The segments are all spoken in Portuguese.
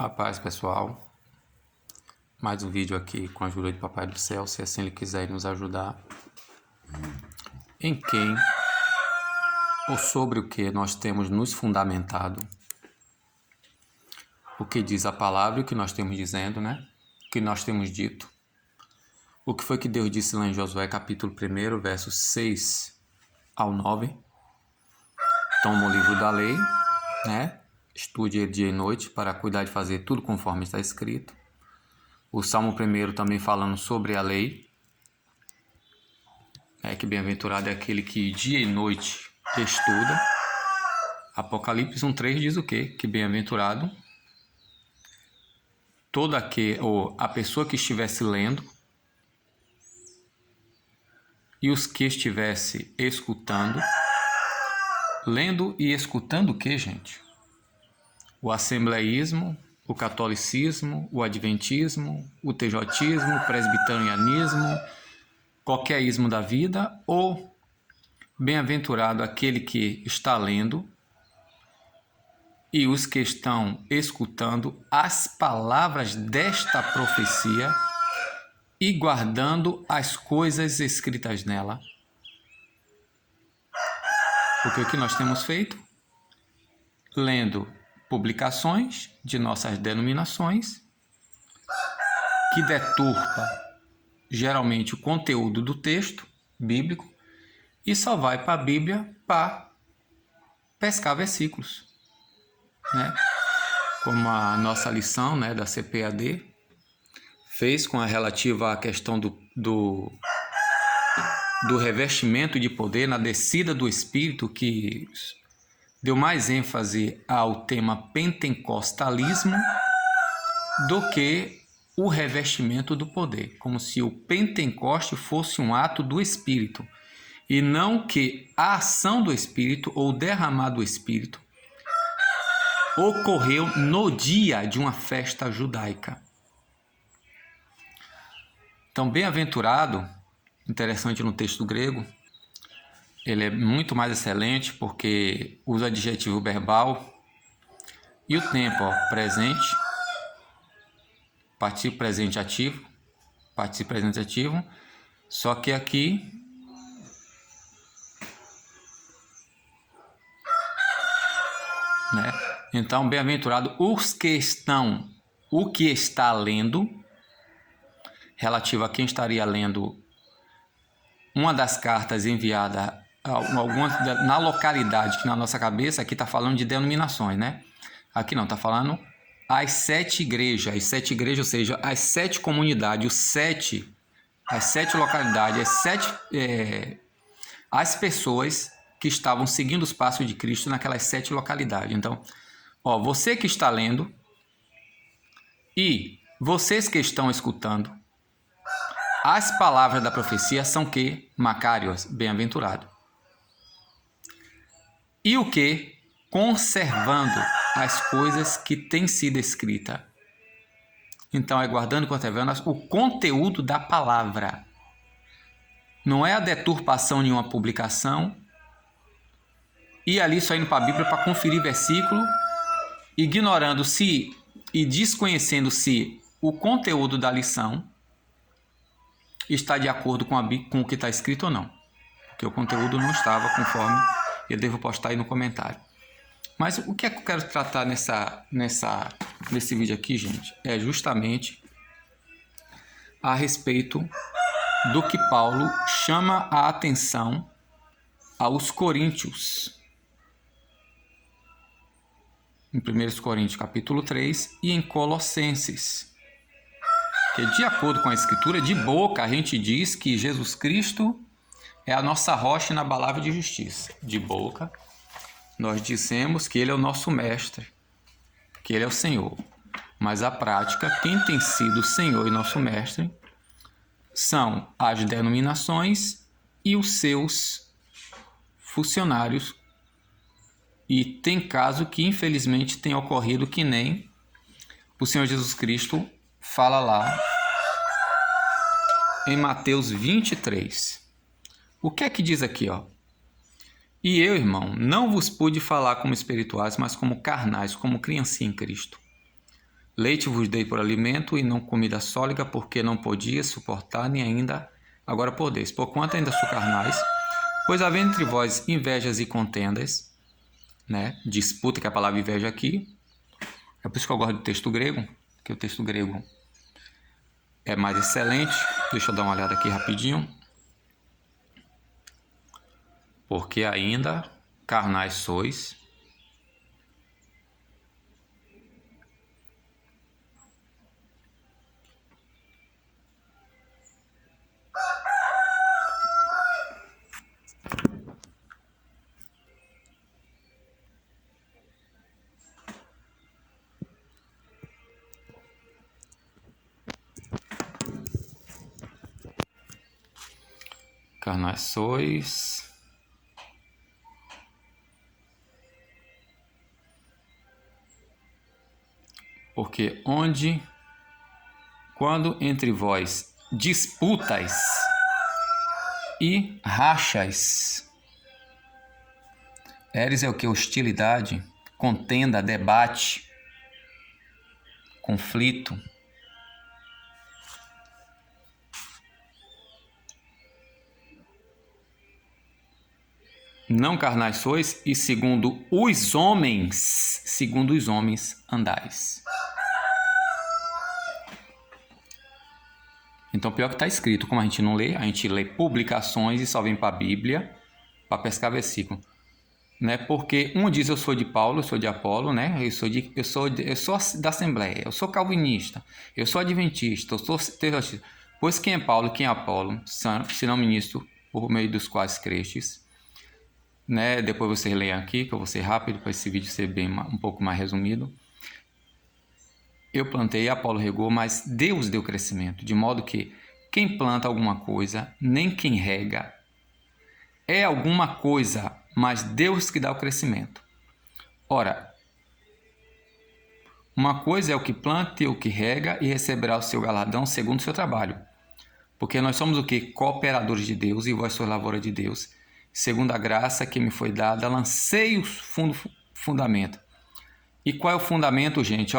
A paz, pessoal. Mais um vídeo aqui com a ajuda de Papai do Céu, se assim ele quiser nos ajudar. Em quem ou sobre o que nós temos nos fundamentado. O que diz a palavra e o que nós temos dizendo, né? O que nós temos dito. O que foi que Deus disse lá em Josué, capítulo 1, versos 6 ao 9. Toma o livro da lei, né? Estude ele dia e noite para cuidar de fazer tudo conforme está escrito. O Salmo 1 também falando sobre a lei. Que bem-aventurado é aquele que dia e noite estuda. Apocalipse 1:3 diz o quê? Que bem-aventurado a pessoa que estivesse lendo e os que estivesse escutando. Lendo e escutando o que, gente? O assembleísmo, o catolicismo, o adventismo, o tejotismo, o presbiterianismo, qualquer ismo da vida, ou bem-aventurado aquele que está lendo e os que estão escutando as palavras desta profecia e guardando as coisas escritas nela. Porque o que nós temos feito? Lendo publicações de nossas denominações que deturpa geralmente o conteúdo do texto bíblico e só vai para a Bíblia para pescar versículos, né? Como a nossa lição, né, da CPAD fez com a relativa à questão do revestimento de poder na descida do Espírito, que deu mais ênfase ao tema pentecostalismo do que o revestimento do poder, como se o Pentecoste fosse um ato do Espírito e não que a ação do Espírito ou derramar do Espírito ocorreu no dia de uma festa judaica. Então, bem-aventurado, interessante no texto grego, ele é muito mais excelente porque usa adjetivo verbal e o tempo, presente, participo presente ativo, só que aqui né? Então, bem-aventurado o que está lendo, relativo a quem estaria lendo uma das cartas enviada na localidade, que na nossa cabeça aqui está falando de denominações, né? Aqui não, está falando as 7 igrejas, ou seja, as 7 comunidades, as 7 localidades, as pessoas que estavam seguindo os passos de Cristo naquelas 7 localidades. Então, você que está lendo e vocês que estão escutando, as palavras da profecia são que? Macários, bem-aventurado. E o que? Conservando as coisas que têm sido escritas. Então, é guardando e conservando o conteúdo da palavra. Não é a deturpação de uma publicação e ali só indo para a Bíblia para conferir versículo, ignorando-se e desconhecendo-se o conteúdo da lição está de acordo com o que está escrito ou não. Porque o conteúdo não estava conforme eu devo postar aí no comentário. Mas o que é que eu quero tratar nesse vídeo aqui, gente? É justamente a respeito do que Paulo chama a atenção aos coríntios. Em 1 Coríntios capítulo 3 e em Colossenses. Que de acordo com a Escritura, de boca a gente diz que Jesus Cristo é a nossa rocha inabalável de justiça. De boca, nós dissemos que Ele é o nosso mestre, que Ele é o Senhor. Mas a prática, quem tem sido o Senhor e nosso mestre, são as denominações e os seus funcionários. E tem caso que infelizmente tem ocorrido que nem o Senhor Jesus Cristo fala lá em Mateus 23. O que é que diz aqui, E eu, irmão, não vos pude falar como espirituais, mas como carnais, como criancinha em Cristo. Leite vos dei por alimento e não comida sólida, porque não podia suportar, nem ainda agora podeis. Porquanto ainda sou carnais, pois havendo entre vós invejas e contendas, né? Disputa, que é a palavra inveja aqui. É por isso que eu gosto do texto grego, que o texto grego é mais excelente. Deixa eu dar uma olhada aqui rapidinho. Porque ainda carnais sois, porque quando entre vós disputais e rachas, eres é o que? Hostilidade, contenda, debate, conflito. Não carnais sois, e segundo os homens andais. Então, pior que está escrito, como a gente não lê, a gente lê publicações e só vem para a Bíblia para pescar versículo. Né? Porque um diz eu sou de Paulo, eu sou de Apolo, né? eu sou da Assembleia, eu sou calvinista, eu sou adventista, eu sou teologista. Pois quem é Paulo, quem é Apolo, senão ministro por meio dos quais crestes. Né? Depois vocês leiam aqui, que eu vou ser rápido para esse vídeo ser um pouco mais resumido. Eu plantei, Apolo regou, mas Deus deu crescimento, de modo que quem planta alguma coisa, nem quem rega, é alguma coisa, mas Deus que dá o crescimento. Ora, uma coisa é o que planta e o que rega e receberá o seu galardão segundo o seu trabalho. Porque nós somos o que? Cooperadores de Deus, e vós sois lavoura de Deus. Segundo a graça que me foi dada, lancei o fundamento. E qual é o fundamento, gente?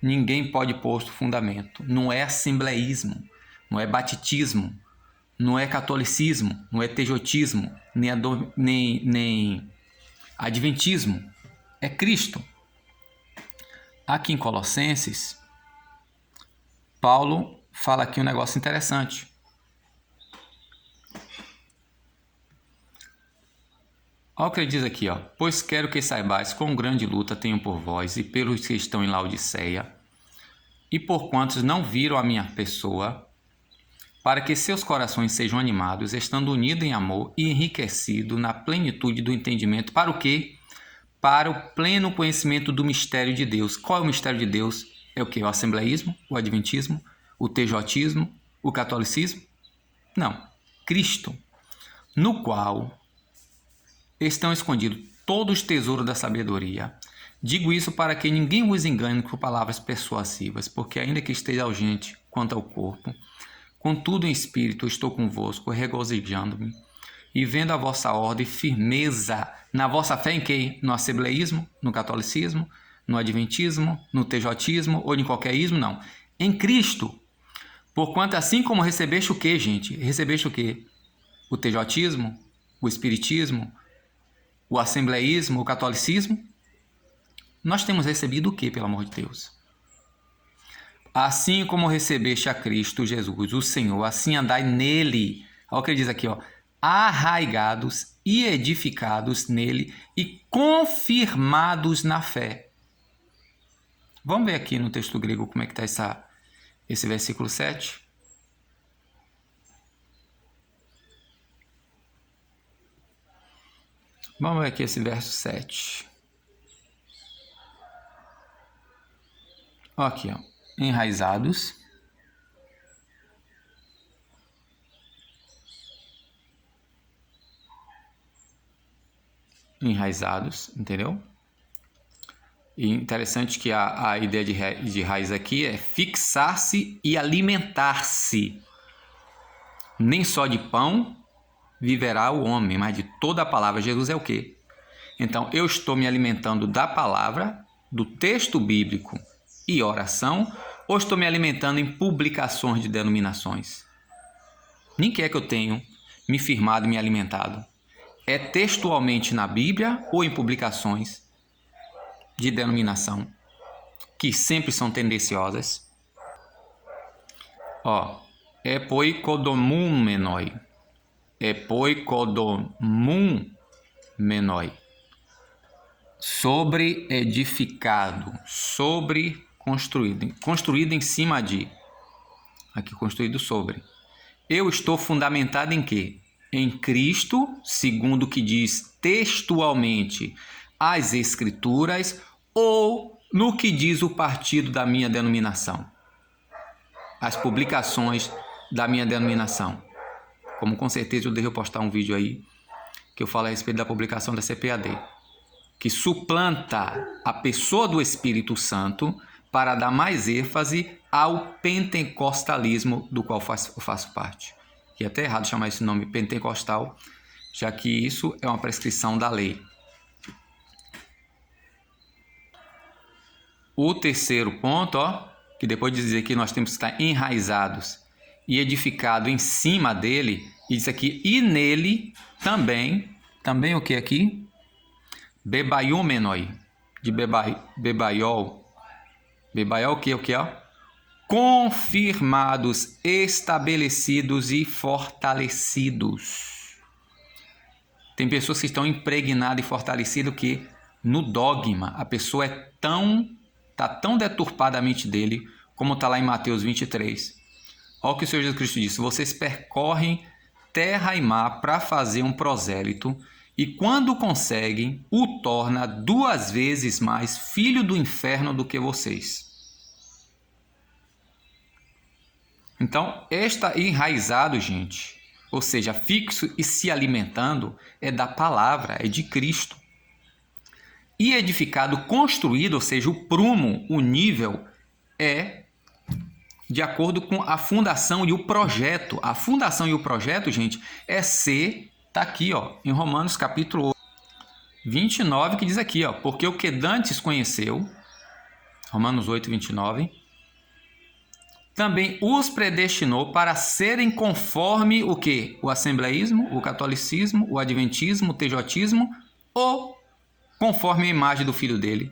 Ninguém pode pôr o fundamento. Não é assembleísmo, não é batitismo, não é catolicismo, não é tejotismo, nem adventismo. É Cristo. Aqui em Colossenses, Paulo fala aqui um negócio interessante. Olha o que ele diz aqui, pois quero que saibais quão grande luta tenho por vós e pelos que estão em Laodiceia, e por quantos não viram a minha pessoa, para que seus corações sejam animados, estando unidos em amor e enriquecidos na plenitude do entendimento. Para o quê? Para o pleno conhecimento do mistério de Deus. Qual é o mistério de Deus? É o quê? O assembleísmo, o adventismo, o tejotismo, o catolicismo? Não. Cristo, no qual estão escondidos todos os tesouros da sabedoria. Digo isso para que ninguém vos engane com palavras persuasivas, porque ainda que esteja ausente quanto ao corpo, contudo em espírito estou convosco, regozijando-me, e vendo a vossa ordem, firmeza na vossa fé em quê? No assembleísmo, no catolicismo, no adventismo, no tejotismo ou em qualquer ismo? Não. Em Cristo. Porquanto assim como recebeste o quê, gente? Recebeste o quê? O tejotismo, o espiritismo, o assembleísmo, o catolicismo? Nós temos recebido o quê, pelo amor de Deus? Assim como recebeste a Cristo Jesus, o Senhor, assim andai nele. Olha o que ele diz aqui, arraigados e edificados nele e confirmados na fé. Vamos ver aqui no texto grego como é que está esse versículo 7. Vamos ver aqui esse verso 7. Aqui, enraizados. Enraizados, entendeu? E interessante que a ideia de raiz aqui é fixar-se e alimentar-se. Nem só de pão viverá o homem, mas de toda a palavra. Jesus é o quê? Então, eu estou me alimentando da palavra, do texto bíblico, e oração, ou estou me alimentando em publicações de denominações? Nem que é que eu tenho me firmado e me alimentado? É textualmente na Bíblia ou em publicações de denominação, que sempre são tendenciosas? Ó, epoikodomumenoi. Epoikodomumenoi. Sobre edificado, sobre construído, construído em cima de, aqui construído sobre. Eu estou fundamentado em quê? Em Cristo, segundo o que diz textualmente as Escrituras, ou no que diz o partido da minha denominação, as publicações da minha denominação. Como com certeza eu devo postar um vídeo aí que eu falo a respeito da publicação da CPAD, que suplanta a pessoa do Espírito Santo para dar mais ênfase ao pentecostalismo do qual eu faço parte. E é até errado chamar esse nome pentecostal, já que isso é uma prescrição da lei. O terceiro ponto, que depois de dizer que nós temos que estar enraizados e edificados em cima dele, e diz aqui, e nele também o que aqui? Bebaiumenoi, de bebaiol. Bebaiol o que? Confirmados, estabelecidos e fortalecidos. Tem pessoas que estão impregnadas e fortalecidas que no dogma a pessoa está tão deturpada a mente dele, como está lá em Mateus 23. Olha o que o Senhor Jesus Cristo disse: vocês percorrem terra e mar para fazer um prosélito, e quando conseguem, o torna 2 vezes mais filho do inferno do que vocês. Então, está enraizado, gente, ou seja, fixo e se alimentando, é da palavra, é de Cristo. E edificado, construído, ou seja, o prumo, o nível, é de acordo com a fundação e o projeto. A fundação e o projeto, gente, está aqui, em Romanos capítulo 29, que diz aqui, porque o que dantes conheceu, Romanos 8, 29, também os predestinou para serem conforme o quê? O assembleísmo, o catolicismo, o adventismo, o tejotismo, ou conforme a imagem do Filho dele.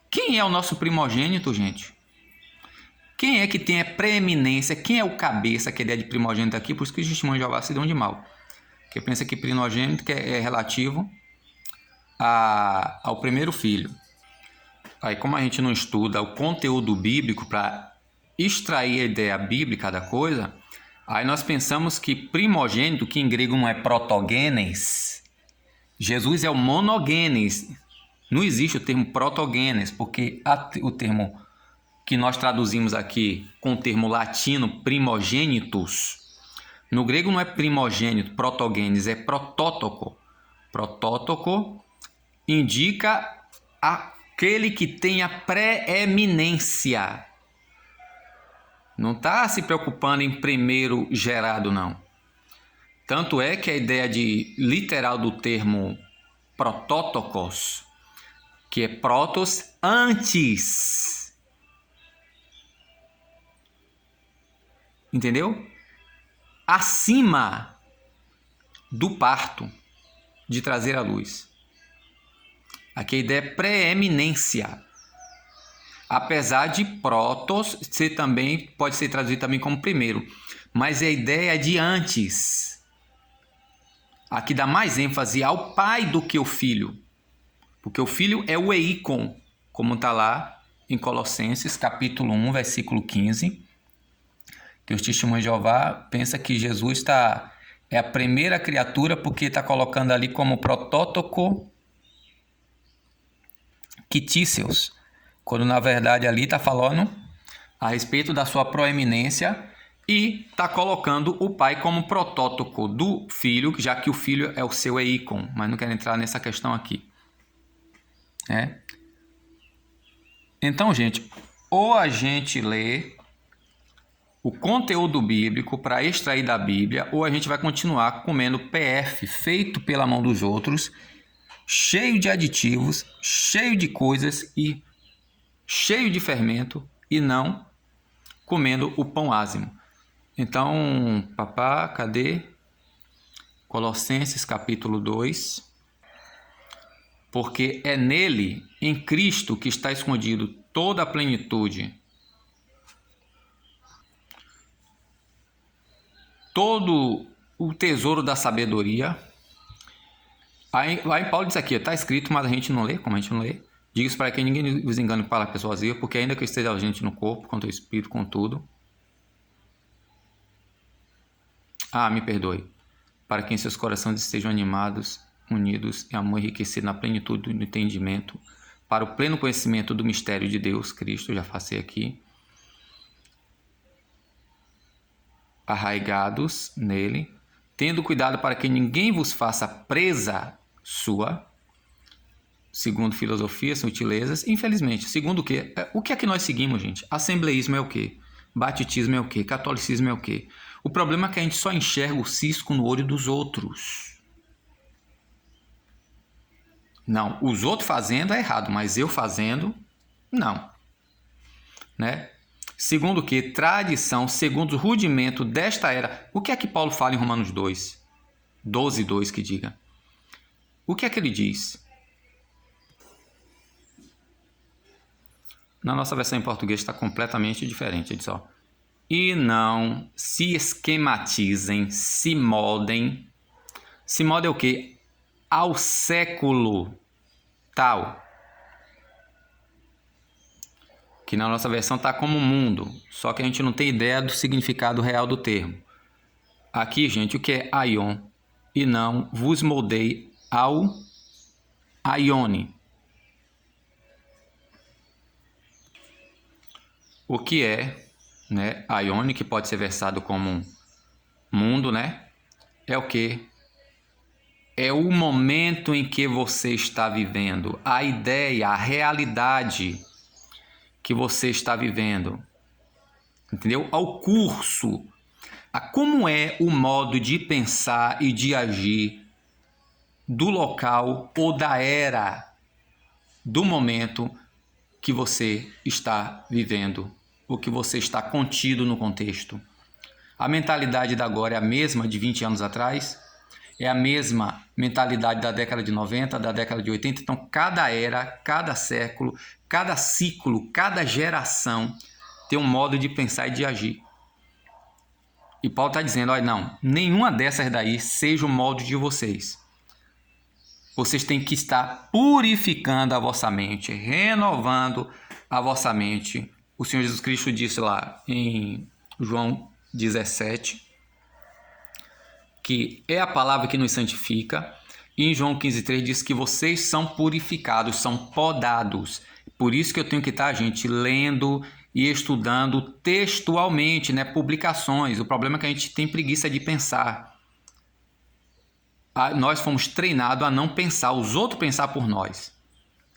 Quem é o nosso primogênito, gente? Quem é que tem a preeminência? Quem é o cabeça que é ideia de primogênito aqui? Por isso que os testemunhos de Jeová se dão de mal. Porque pensa que primogênito é relativo ao primeiro filho. Aí, como a gente não estuda o conteúdo bíblico para extrair a ideia bíblica da coisa, aí nós pensamos que primogênito, que em grego não é protogenes, Jesus é o monogenes. Não existe o termo protogenes, porque o termo que nós traduzimos aqui com o termo latino primogênitos, no grego não é primogênito, protogenes, é protótoco. Protótoco indica aquele que tem a preeminência. Não está se preocupando em primeiro gerado, não. Tanto é que a ideia literal do termo protótokos, que é protos, antes. Entendeu? Acima do parto, de trazer à luz. Aqui a ideia é preeminência. Apesar de protos pode ser traduzido também como primeiro, mas a ideia é de antes. Aqui dá mais ênfase ao pai do que o filho, porque o filho é o eikon, como está lá em Colossenses capítulo 1, versículo 15, que os testemunhos de Jeová pensam que Jesus é a primeira criatura porque está colocando ali como protótoco quitíceos, quando na verdade ali está falando a respeito da sua proeminência e está colocando o pai como protótipo do filho, já que o filho é o seu eikon, mas não quero entrar nessa questão aqui. Então, gente, ou a gente lê o conteúdo bíblico para extrair da Bíblia, ou a gente vai continuar comendo PF feito pela mão dos outros, cheio de aditivos, cheio de coisas e cheio de fermento, e não comendo o pão ázimo. Então, papá, cadê? Colossenses capítulo 2. Porque é nele, em Cristo, que está escondido toda a plenitude, todo o tesouro da sabedoria. Aí Paulo diz aqui, está escrito, mas a gente não lê, como a gente não lê. Diga-se para que ninguém vos engane para pessoas vazia, porque ainda que eu esteja ausente no corpo, quanto ao espírito, contudo. Me perdoe. Para que em seus corações estejam animados, unidos em amor enriquecido na plenitude do entendimento, para o pleno conhecimento do mistério de Deus, Cristo, já passei aqui. Arraigados nele, tendo cuidado para que ninguém vos faça presa sua, segundo filosofias, sutilezas, infelizmente. Segundo o quê? O que é que nós seguimos, gente? Assembleísmo é o quê? Batismo é o quê? Catolicismo é o quê? O problema é que a gente só enxerga o cisco no olho dos outros. Não, os outros fazendo é errado, mas eu fazendo, não. Né? Segundo o quê? Tradição, segundo o rudimento desta era. O que é que Paulo fala em Romanos 2? 12:2 que diga. O que é que ele diz? Na nossa versão em português está completamente diferente. Ele diz, ó, e não se esquematizem, se moldem. Se moldem o quê? Ao século tal. Que na nossa versão está como mundo, só que a gente não tem ideia do significado real do termo. Aqui, gente, o que é aion? E não vos moldei ao aione. O que é, né, aione, que pode ser versado como mundo, né? É o que? É o momento em que você está vivendo, a ideia, a realidade que você está vivendo, entendeu? Ao curso, a como é o modo de pensar e de agir do local ou da era, do momento que você está vivendo, ou que você está contido no contexto. A mentalidade da agora é a mesma de 20 anos atrás, é a mesma mentalidade da década de 90, da década de 80. Então, cada era, cada século, cada ciclo, cada geração tem um modo de pensar e de agir. E Paulo está dizendo, olha, não, nenhuma dessas daí seja o modo de vocês. Vocês têm que estar purificando a vossa mente, renovando a vossa mente. O Senhor Jesus Cristo disse lá em João 17, que é a palavra que nos santifica. E em João 15:3 diz que vocês são purificados, são podados. Por isso que eu tenho que estar, gente, lendo e estudando textualmente, né? Publicações. O problema é que a gente tem preguiça de pensar. Nós fomos treinados a não pensar, os outros pensar por nós.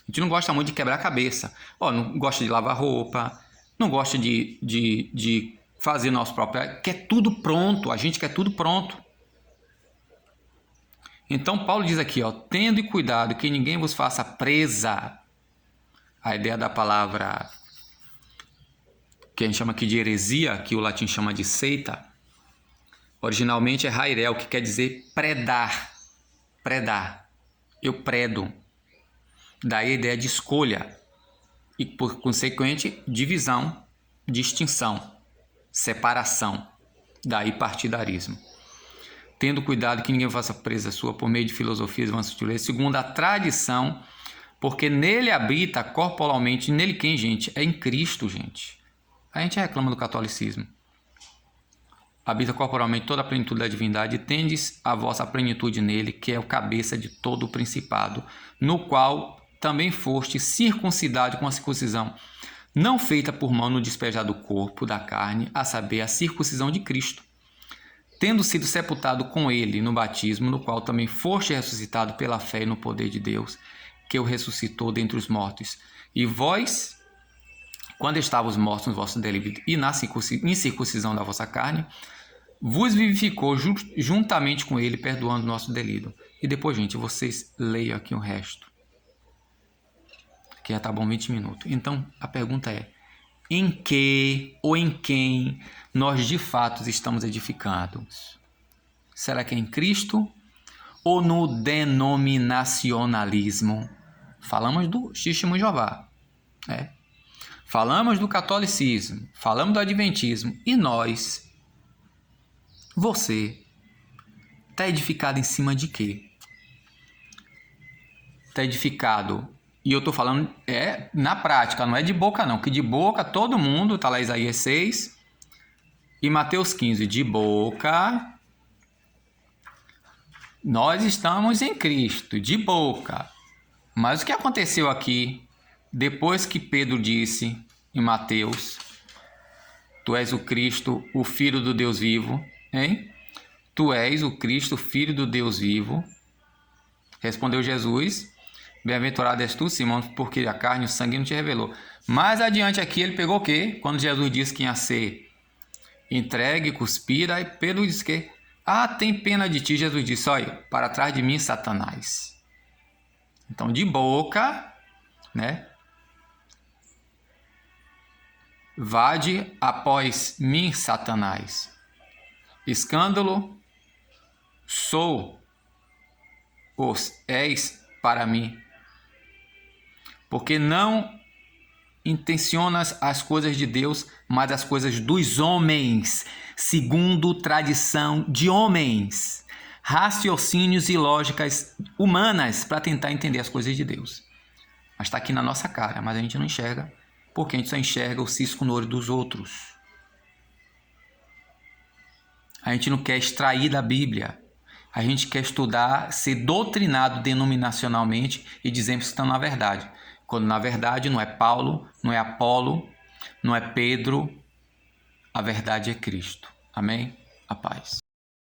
A gente não gosta muito de quebrar a cabeça. Não gosta de lavar roupa, não gosta de fazer nosso próprio... Quer tudo pronto, a gente quer tudo pronto. Então Paulo diz aqui, ó, tendo cuidado que ninguém vos faça presa. A ideia da palavra que a gente chama aqui de heresia, que o latim chama de seita, originalmente é hairel, que quer dizer predar. Predar. Eu predo. Daí a ideia de escolha e, por consequente, divisão, distinção, separação. Daí partidarismo. Tendo cuidado que ninguém faça presa sua por meio de filosofias vãs sutilezas, segundo a tradição, porque nele habita corporalmente, nele quem, gente? É em Cristo, gente. A gente reclama do catolicismo. Habita corporalmente toda a plenitude da divindade, e tendes a vossa plenitude nele, que é o cabeça de todo o principado, no qual também foste circuncidado com a circuncisão, não feita por mão no despejar do corpo, da carne, a saber, a circuncisão de Cristo, tendo sido sepultado com ele no batismo, no qual também foste ressuscitado pela fé e no poder de Deus, que o ressuscitou dentre os mortos. E vós, quando estavas mortos no vosso delito e na incircuncisão da vossa carne, vos vivificou juntamente com ele, perdoando o nosso delito, E depois, gente, vocês leiam aqui o resto. Que já tá bom 20 minutos. Então, a pergunta é: em que ou em quem nós de fato estamos edificados? Será que é em Cristo ou no denominacionalismo? Falamos do Testemunho de Jeová, né? Falamos do catolicismo, falamos do adventismo. E nós, você, está edificado em cima de quê? Está edificado, e eu estou falando na prática, não é de boca não, que de boca todo mundo, está lá Isaías 6 e Mateus 15, de boca nós estamos em Cristo, de boca. Mas o que aconteceu aqui, depois que Pedro disse em Mateus: Tu és o Cristo, o Filho do Deus vivo, hein? Tu és o Cristo, Filho do Deus vivo. Respondeu Jesus: Bem-aventurado és tu, Simão, porque a carne e o sangue não te revelou. Mais adiante aqui ele pegou o quê? Quando Jesus disse que ia ser entregue, cuspido, aí Pedro disse que tem pena de ti. Jesus disse: olha, para trás de mim, Satanás. Então, de boca, né? Vade após mim, Satanás. Escândalo, és para mim. Porque não intencionas as coisas de Deus, mas as coisas dos homens, segundo tradição de homens, raciocínios e lógicas humanas para tentar entender as coisas de Deus. Mas está aqui na nossa cara, mas a gente não enxerga, porque a gente só enxerga o cisco no olho dos outros. A gente não quer extrair da Bíblia. A gente quer estudar, ser doutrinado denominacionalmente e dizemos que estão na verdade. Quando na verdade não é Paulo, não é Apolo, não é Pedro, a verdade é Cristo. Amém? A paz.